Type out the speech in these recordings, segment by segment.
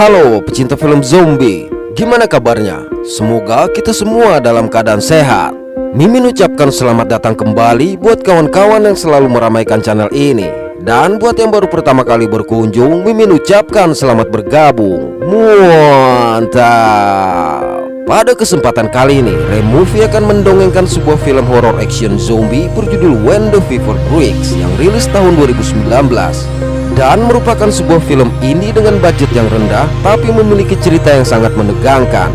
Halo pecinta film zombie, gimana kabarnya? Semoga kita semua dalam keadaan sehat. Mimin ucapkan selamat datang kembali buat kawan-kawan yang selalu meramaikan channel ini. Dan buat yang baru pertama kali berkunjung, Mimin ucapkan selamat bergabung. Mantap. Pada kesempatan kali ini, Removie akan mendongengkan sebuah film horor action zombie berjudul When the Fever Breaks yang rilis tahun 2019 dan merupakan sebuah film indie dengan budget yang rendah tapi memiliki cerita yang sangat menegangkan.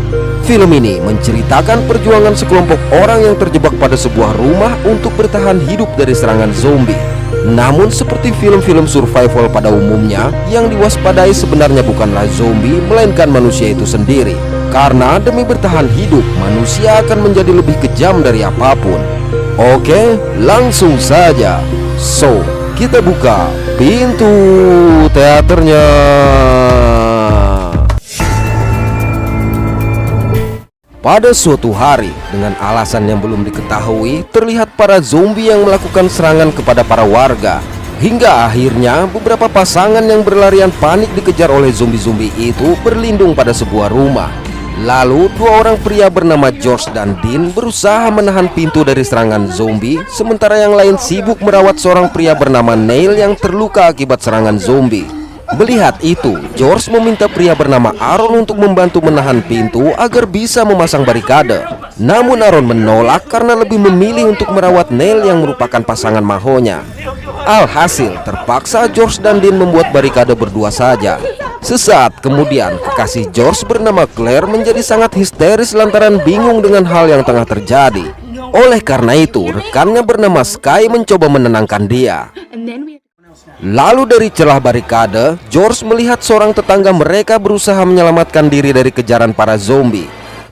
Film ini menceritakan perjuangan sekelompok orang yang terjebak pada sebuah rumah untuk bertahan hidup dari serangan zombie. Namun seperti film-film survival pada umumnya, yang diwaspadai sebenarnya bukanlah zombie melainkan manusia itu sendiri. Karena demi bertahan hidup, manusia akan menjadi lebih kejam dari apapun. Oke, langsung saja. So, kita buka pintu teaternya. Pada suatu hari, dengan alasan yang belum diketahui, terlihat para zombie yang melakukan serangan kepada para warga. Hingga akhirnya beberapa pasangan yang berlarian panik dikejar oleh zombie-zombie itu berlindung pada sebuah rumah. Lalu dua orang pria bernama George dan Dean berusaha menahan pintu dari serangan zombie, sementara yang lain sibuk merawat seorang pria bernama Neil yang terluka akibat serangan zombie. Melihat itu, George meminta pria bernama Aaron untuk membantu menahan pintu agar bisa memasang barikade. Namun Aaron menolak karena lebih memilih untuk merawat Neil yang merupakan pasangan mahonya. Alhasil, terpaksa George dan Dean membuat barikade berdua saja. Sesaat kemudian, kekasih George bernama Claire menjadi sangat histeris lantaran bingung dengan hal yang tengah terjadi. Oleh karena itu, rekannya bernama Sky mencoba menenangkan dia. Lalu dari celah barikade, George melihat seorang tetangga mereka berusaha menyelamatkan diri dari kejaran para zombie.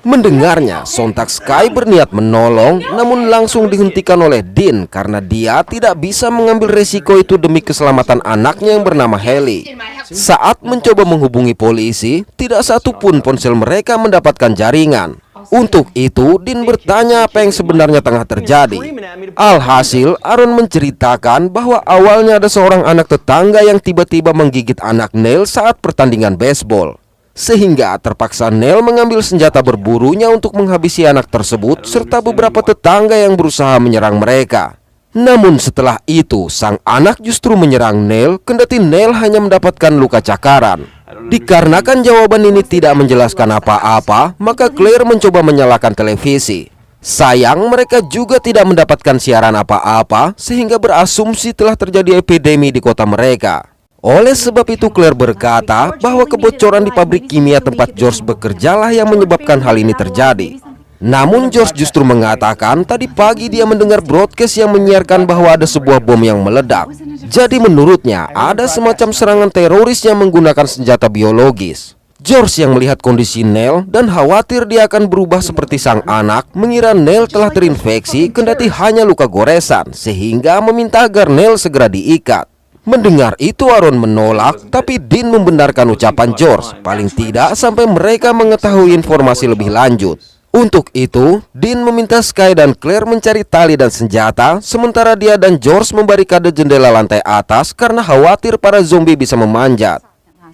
Mendengarnya, sontak Sky berniat menolong, namun langsung dihentikan oleh Dean karena dia tidak bisa mengambil resiko itu demi keselamatan anaknya yang bernama Haley. Saat mencoba menghubungi polisi, tidak satu pun ponsel mereka mendapatkan jaringan. Untuk itu, Dean bertanya apa yang sebenarnya tengah terjadi. Alhasil, Aaron menceritakan bahwa awalnya ada seorang anak tetangga yang tiba-tiba menggigit anak Neil saat pertandingan baseball. Sehingga terpaksa Neil mengambil senjata berburunya untuk menghabisi anak tersebut serta beberapa tetangga yang berusaha menyerang mereka. Namun setelah itu, sang anak justru menyerang Neil, kendati Neil hanya mendapatkan luka cakaran. Dikarenakan jawaban ini tidak menjelaskan apa-apa, maka Claire mencoba menyalakan televisi. Sayang, mereka juga tidak mendapatkan siaran apa-apa, sehingga berasumsi telah terjadi epidemi di kota mereka. Oleh sebab itu, Claire berkata bahwa kebocoran di pabrik kimia tempat George bekerjalah yang menyebabkan hal ini terjadi. Namun George justru mengatakan tadi pagi dia mendengar broadcast yang menyiarkan bahwa ada sebuah bom yang meledak. Jadi menurutnya ada semacam serangan teroris yang menggunakan senjata biologis. George yang melihat kondisi Neil dan khawatir dia akan berubah seperti sang anak, mengira Neil telah terinfeksi kendati hanya luka goresan, sehingga meminta agar Neil segera diikat. Mendengar itu, Aaron menolak, tapi Dean membenarkan ucapan George, paling tidak sampai mereka mengetahui informasi lebih lanjut. Untuk itu, Dean meminta Sky dan Claire mencari tali dan senjata, sementara dia dan George membarikade jendela lantai atas karena khawatir para zombie bisa memanjat.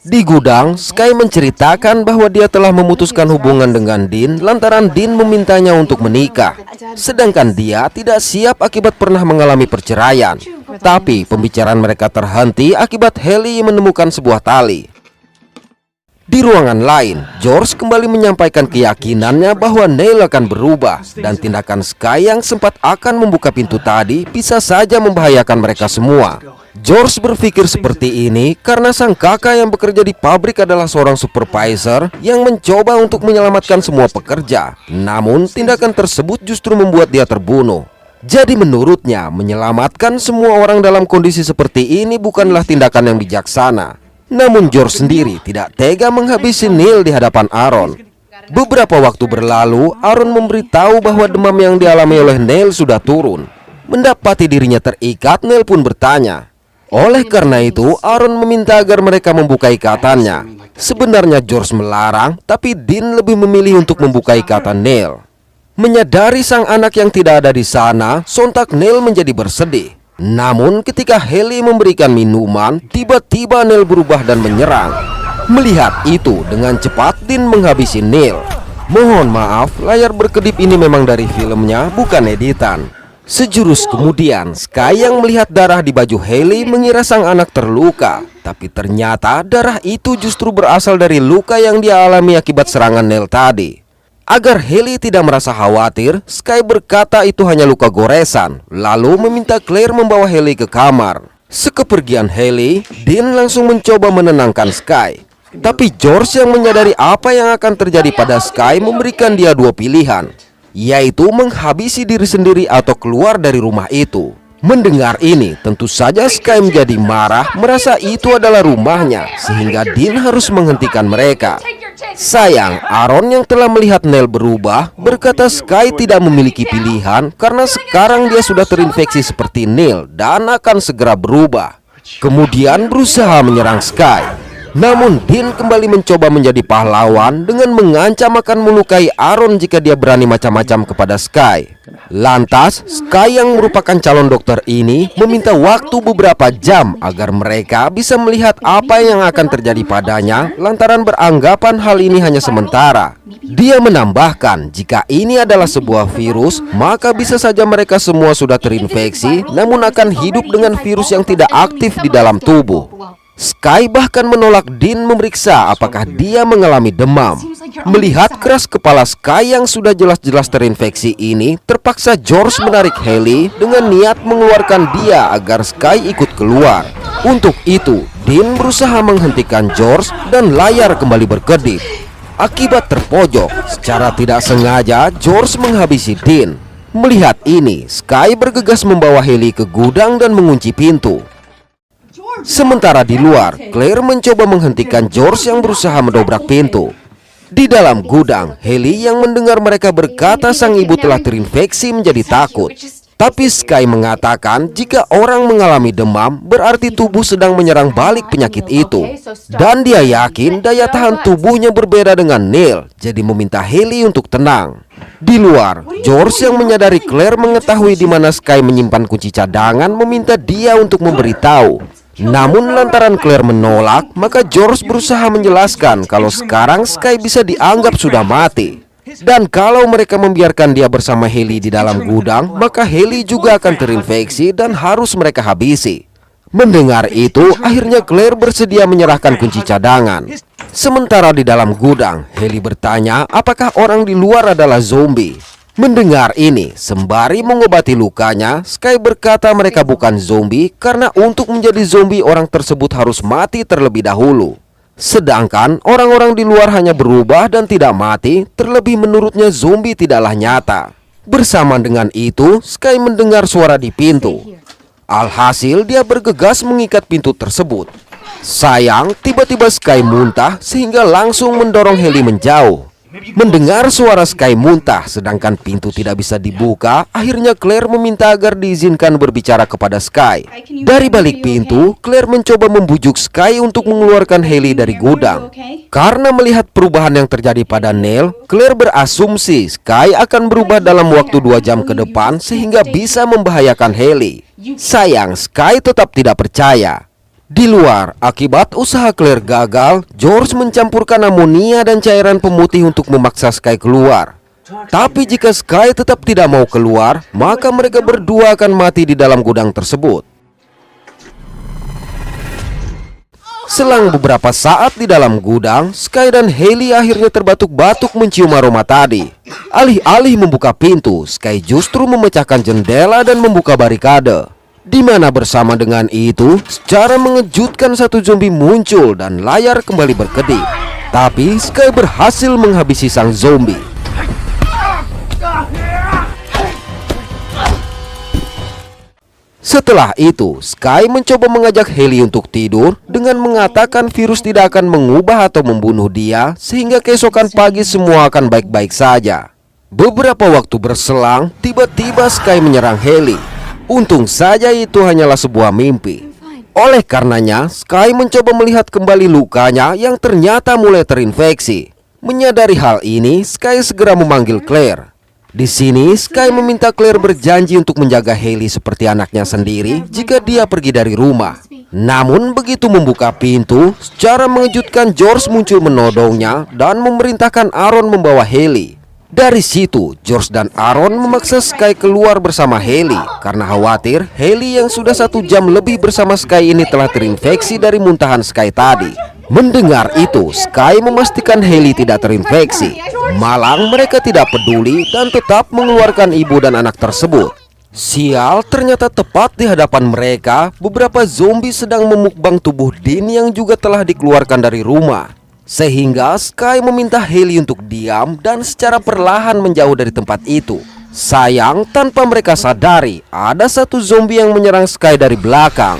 Di gudang, Sky menceritakan bahwa dia telah memutuskan hubungan dengan Dean lantaran Dean memintanya untuk menikah. Sedangkan dia tidak siap akibat pernah mengalami perceraian. Tapi pembicaraan mereka terhenti akibat Haley menemukan sebuah tali. Di ruangan lain, George kembali menyampaikan keyakinannya bahwa Neil akan berubah, dan tindakan Sky yang sempat akan membuka pintu tadi bisa saja membahayakan mereka semua. George berpikir seperti ini karena sang kakak yang bekerja di pabrik adalah seorang supervisor yang mencoba untuk menyelamatkan semua pekerja. Namun tindakan tersebut justru membuat dia terbunuh. Jadi menurutnya, menyelamatkan semua orang dalam kondisi seperti ini bukanlah tindakan yang bijaksana. Namun George sendiri tidak tega menghabisi Neil di hadapan Aaron. Beberapa waktu berlalu, Aaron memberitahu bahwa demam yang dialami oleh Neil sudah turun. Mendapati dirinya terikat, Neil pun bertanya. Oleh karena itu, Aaron meminta agar mereka membuka ikatannya. Sebenarnya George melarang, tapi Dean lebih memilih untuk membuka ikatan Neil. Menyadari sang anak yang tidak ada di sana, sontak Neil menjadi bersedih. Namun ketika Haley memberikan minuman, tiba-tiba Neil berubah dan menyerang. Melihat itu, dengan cepat Dean menghabisi Neil. Mohon maaf, layar berkedip ini memang dari filmnya, bukan editan. Sejurus kemudian, Sky yang melihat darah di baju Hailey mengira sang anak terluka. Tapi ternyata darah itu justru berasal dari luka yang dia alami akibat serangan Neil tadi. Agar Hailey tidak merasa khawatir, Sky berkata itu hanya luka goresan, lalu meminta Claire membawa Hailey ke kamar. Sekepergian Hailey, Dean langsung mencoba menenangkan Sky. Tapi George yang menyadari apa yang akan terjadi pada Sky memberikan dia dua pilihan, yaitu menghabisi diri sendiri atau keluar dari rumah itu. Mendengar ini, tentu saja Sky menjadi marah, merasa itu adalah rumahnya, sehingga Dean harus menghentikan mereka. Sayang, Aaron yang telah melihat Neil berubah berkata Sky tidak memiliki pilihan karena sekarang dia sudah terinfeksi seperti Neil dan akan segera berubah. Kemudian berusaha menyerang Sky. Namun Dean kembali mencoba menjadi pahlawan dengan mengancam akan melukai Aaron jika dia berani macam-macam kepada Sky. Lantas, Sky yang merupakan calon dokter ini meminta waktu beberapa jam agar mereka bisa melihat apa yang akan terjadi padanya lantaran beranggapan hal ini hanya sementara. Dia menambahkan jika ini adalah sebuah virus, maka bisa saja mereka semua sudah terinfeksi namun akan hidup dengan virus yang tidak aktif di dalam tubuh. Sky bahkan menolak Dean memeriksa apakah dia mengalami demam. Melihat keras kepala Sky yang sudah jelas-jelas terinfeksi ini, terpaksa George menarik Hailey dengan niat mengeluarkan dia agar Sky ikut keluar. Untuk itu, Dean berusaha menghentikan George dan layar kembali berkedip. Akibat terpojok, secara tidak sengaja George menghabisi Dean. Melihat ini, Sky bergegas membawa Hailey ke gudang dan mengunci pintu. Sementara di luar, Claire mencoba menghentikan George yang berusaha mendobrak pintu. Di dalam gudang, Hailey yang mendengar mereka berkata sang ibu telah terinfeksi menjadi takut. Tapi Sky mengatakan jika orang mengalami demam berarti tubuh sedang menyerang balik penyakit itu. Dan dia yakin daya tahan tubuhnya berbeda dengan Neil, jadi meminta Hailey untuk tenang. Di luar, George yang menyadari Claire mengetahui di mana Sky menyimpan kunci cadangan meminta dia untuk memberitahu. Namun lantaran Claire menolak, maka George berusaha menjelaskan kalau sekarang Sky bisa dianggap sudah mati. Dan kalau mereka membiarkan dia bersama Hailey di dalam gudang, maka Hailey juga akan terinfeksi dan harus mereka habisi. Mendengar itu, akhirnya Claire bersedia menyerahkan kunci cadangan. Sementara di dalam gudang, Hailey bertanya apakah orang di luar adalah zombie. Mendengar ini, sembari mengobati lukanya, Sky berkata mereka bukan zombie karena untuk menjadi zombie orang tersebut harus mati terlebih dahulu. Sedangkan orang-orang di luar hanya berubah dan tidak mati, terlebih menurutnya zombie tidaklah nyata. Bersama dengan itu, Sky mendengar suara di pintu. Alhasil dia bergegas mengikat pintu tersebut. Sayang, tiba-tiba Sky muntah sehingga langsung mendorong Hailey menjauh. Mendengar suara Sky muntah sedangkan pintu tidak bisa dibuka, akhirnya Claire meminta agar diizinkan berbicara kepada Sky. Dari balik pintu, Claire mencoba membujuk Sky untuk mengeluarkan Hailey dari gudang. Karena melihat perubahan yang terjadi pada Neil, Claire berasumsi Sky akan berubah dalam waktu 2 jam ke depan sehingga bisa membahayakan Hailey. Sayang, Sky tetap tidak percaya. Di luar, akibat usaha Claire gagal, George mencampurkan amonia dan cairan pemutih untuk memaksa Sky keluar. Tapi jika Sky tetap tidak mau keluar, maka mereka berdua akan mati di dalam gudang tersebut. Selang beberapa saat di dalam gudang, Sky dan Hailey akhirnya terbatuk-batuk mencium aroma tadi. Alih-alih membuka pintu, Sky justru memecahkan jendela dan membuka barikade. Di mana bersama dengan itu, secara mengejutkan satu zombie muncul dan layar kembali berkedip. Tapi Sky berhasil menghabisi sang zombie. Setelah itu, Sky mencoba mengajak Hailey untuk tidur dengan mengatakan virus tidak akan mengubah atau membunuh dia, sehingga keesokan pagi semua akan baik-baik saja. Beberapa waktu berselang, tiba-tiba Sky menyerang Hailey. Untung saja itu hanyalah sebuah mimpi. Oleh karenanya, Sky mencoba melihat kembali lukanya yang ternyata mulai terinfeksi. Menyadari hal ini, Sky segera memanggil Claire. Di sini, Sky meminta Claire berjanji untuk menjaga Hailey seperti anaknya sendiri jika dia pergi dari rumah. Namun begitu membuka pintu, secara mengejutkan George muncul menodongnya dan memerintahkan Aaron membawa Haley. Dari situ, George dan Aaron memaksa Sky keluar bersama Haley karena khawatir Haley yang sudah 1 jam lebih bersama Sky ini telah terinfeksi dari muntahan Sky tadi. Mendengar itu, Sky memastikan Haley tidak terinfeksi. Malang mereka tidak peduli dan tetap mengeluarkan ibu dan anak tersebut. Sial, ternyata tepat di hadapan mereka, beberapa zombie sedang memukbang tubuh Dean yang juga telah dikeluarkan dari rumah. Sehingga Sky meminta Haley untuk diam dan secara perlahan menjauh dari tempat itu. Sayang, tanpa mereka sadari, ada 1 zombie yang menyerang Sky dari belakang.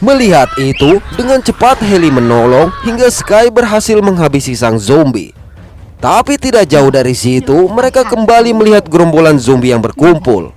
Melihat itu, dengan cepat Haley menolong hingga Sky berhasil menghabisi sang zombie. Tapi tidak jauh dari situ, mereka kembali melihat gerombolan zombie yang berkumpul.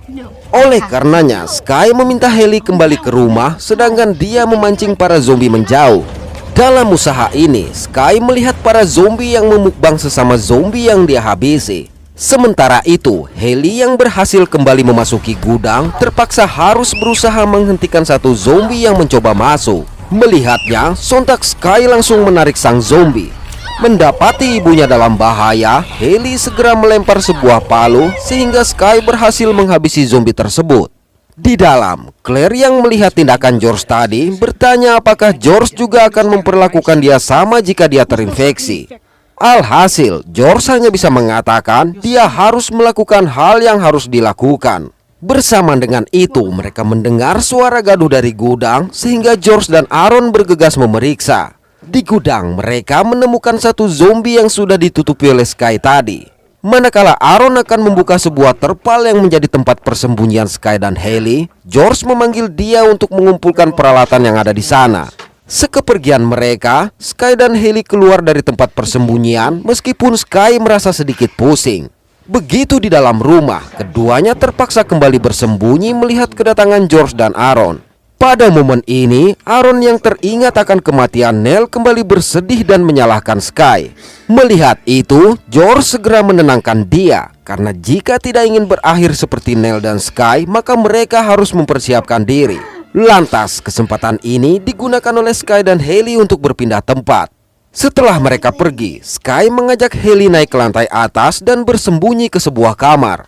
Oleh karenanya, Sky meminta Haley kembali ke rumah, sedangkan dia memancing para zombie menjauh. Dalam usaha ini, Sky melihat para zombie yang memukbang sesama zombie yang dia habisi. Sementara itu, Haley yang berhasil kembali memasuki gudang terpaksa harus berusaha menghentikan 1 zombie yang mencoba masuk. Melihatnya, sontak Sky langsung menarik sang zombie. Mendapati ibunya dalam bahaya, Haley segera melempar sebuah palu sehingga Sky berhasil menghabisi zombie tersebut. Di dalam, Claire yang melihat tindakan George tadi bertanya apakah George juga akan memperlakukan dia sama jika dia terinfeksi. Alhasil, George hanya bisa mengatakan dia harus melakukan hal yang harus dilakukan. Bersamaan dengan itu, mereka mendengar suara gaduh dari gudang sehingga George dan Aaron bergegas memeriksa. Di gudang, mereka menemukan 1 zombie yang sudah ditutupi oleh Sky tadi. Manakala Aaron akan membuka sebuah terpal yang menjadi tempat persembunyian Sky dan Haley, George memanggil dia untuk mengumpulkan peralatan yang ada di sana. Sekepergian mereka, Sky dan Haley keluar dari tempat persembunyian meskipun Sky merasa sedikit pusing. Begitu di dalam rumah, keduanya terpaksa kembali bersembunyi melihat kedatangan George dan Aaron. Pada momen ini, Aaron yang teringat akan kematian Nell kembali bersedih dan menyalahkan Sky. Melihat itu, George segera menenangkan dia, karena jika tidak ingin berakhir seperti Nell dan Sky, maka mereka harus mempersiapkan diri. Lantas, kesempatan ini digunakan oleh Sky dan Haley untuk berpindah tempat. Setelah mereka pergi, Sky mengajak Haley naik ke lantai atas dan bersembunyi ke sebuah kamar.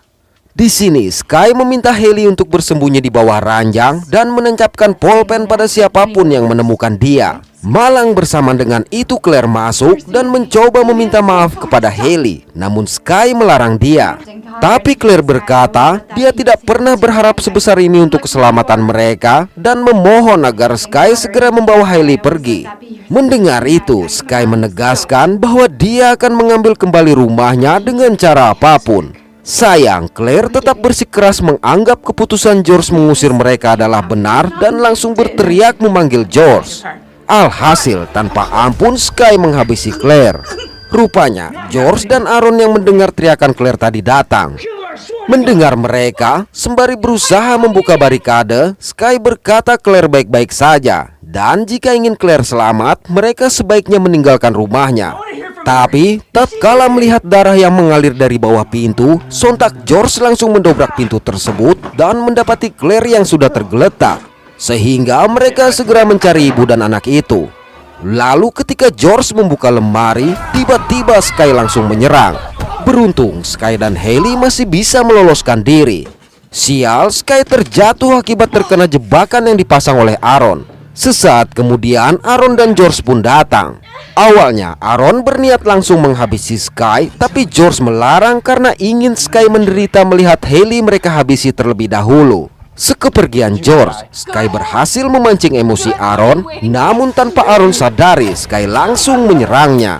Di sini, Sky meminta Haley untuk bersembunyi di bawah ranjang dan menancapkan polpen pada siapapun yang menemukan dia. Malang bersamaan dengan itu Claire masuk dan mencoba meminta maaf kepada Haley, namun Sky melarang dia. Tapi Claire berkata dia tidak pernah berharap sebesar ini untuk keselamatan mereka dan memohon agar Sky segera membawa Haley pergi. Mendengar itu, Sky menegaskan bahwa dia akan mengambil kembali rumahnya dengan cara apapun. Sayang, Claire tetap bersikeras menganggap keputusan George mengusir mereka adalah benar dan langsung berteriak memanggil George. Alhasil, tanpa ampun Sky menghabisi Claire. Rupanya, George dan Aaron yang mendengar teriakan Claire tadi datang. Mendengar mereka, sembari berusaha membuka barikade, Sky berkata Claire baik-baik saja. Dan jika ingin Claire selamat, mereka sebaiknya meninggalkan rumahnya. Tapi, tatkala melihat darah yang mengalir dari bawah pintu, sontak George langsung mendobrak pintu tersebut dan mendapati Claire yang sudah tergeletak. Sehingga mereka segera mencari ibu dan anak itu. Lalu ketika George membuka lemari, tiba-tiba Sky langsung menyerang. Beruntung, Sky dan Haley masih bisa meloloskan diri. Sial, Sky terjatuh akibat terkena jebakan yang dipasang oleh Aaron. Sesaat kemudian Aaron dan George pun datang. Awalnya Aaron berniat langsung menghabisi Sky, tapi George melarang karena ingin Sky menderita melihat Haley mereka habisi terlebih dahulu. Sekepergian George, Sky berhasil memancing emosi Aaron, namun tanpa Aaron sadari Sky langsung menyerangnya.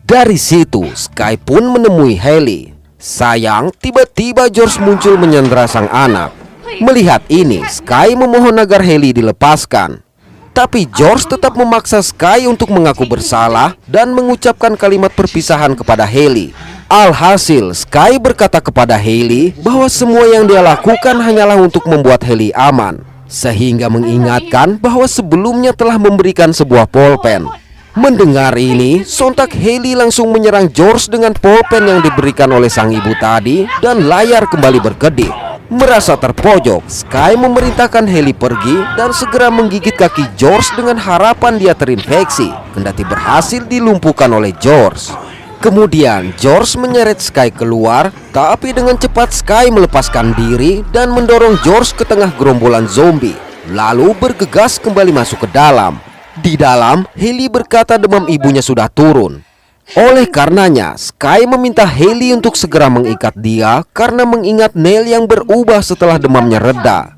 Dari situ Sky pun menemui Haley. Sayang, tiba-tiba George muncul menyandera sang anak. Melihat ini, Sky memohon agar Haley dilepaskan. Tapi George tetap memaksa Sky untuk mengaku bersalah dan mengucapkan kalimat perpisahan kepada Haley. Alhasil, Sky berkata kepada Haley bahwa semua yang dia lakukan hanyalah untuk membuat Haley aman, sehingga mengingatkan bahwa sebelumnya telah memberikan sebuah polpen. Mendengar ini, sontak Haley langsung menyerang George dengan polpen yang diberikan oleh sang ibu tadi dan layar kembali berkedip. Merasa terpojok, Sky memerintahkan Hailey pergi dan segera menggigit kaki George dengan harapan dia terinfeksi, kendati berhasil dilumpuhkan oleh George. Kemudian George menyeret Sky keluar, tapi dengan cepat Sky melepaskan diri dan mendorong George ke tengah gerombolan zombie, lalu bergegas kembali masuk ke dalam. Di dalam, Hailey berkata demam ibunya sudah turun. Oleh karenanya, Sky meminta Hailey untuk segera mengikat dia karena mengingat Neil yang berubah setelah demamnya reda.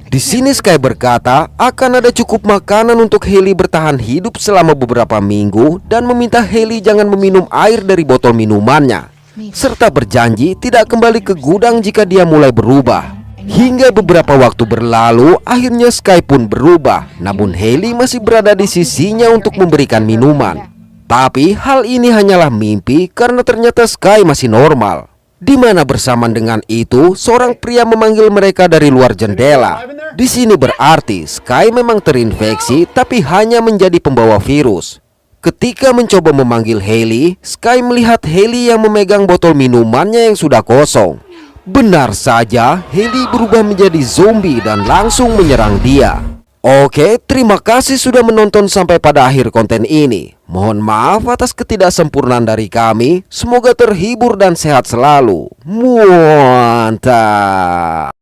Di sini Sky berkata akan ada cukup makanan untuk Hailey bertahan hidup selama beberapa minggu dan meminta Hailey jangan meminum air dari botol minumannya, serta berjanji tidak kembali ke gudang jika dia mulai berubah. Hingga beberapa waktu berlalu, akhirnya Sky pun berubah, namun Hailey masih berada di sisinya untuk memberikan minuman. Tapi hal ini hanyalah mimpi karena ternyata Sky masih normal. Di mana bersamaan dengan itu, seorang pria memanggil mereka dari luar jendela. Di sini berarti Sky memang terinfeksi tapi hanya menjadi pembawa virus. Ketika mencoba memanggil Hailey, Sky melihat Hailey yang memegang botol minumannya yang sudah kosong. Benar saja, Hailey berubah menjadi zombie dan langsung menyerang dia. Oke, terima kasih sudah menonton sampai pada akhir konten ini. Mohon maaf atas ketidaksempurnaan dari kami. Semoga terhibur dan sehat selalu. Mantap.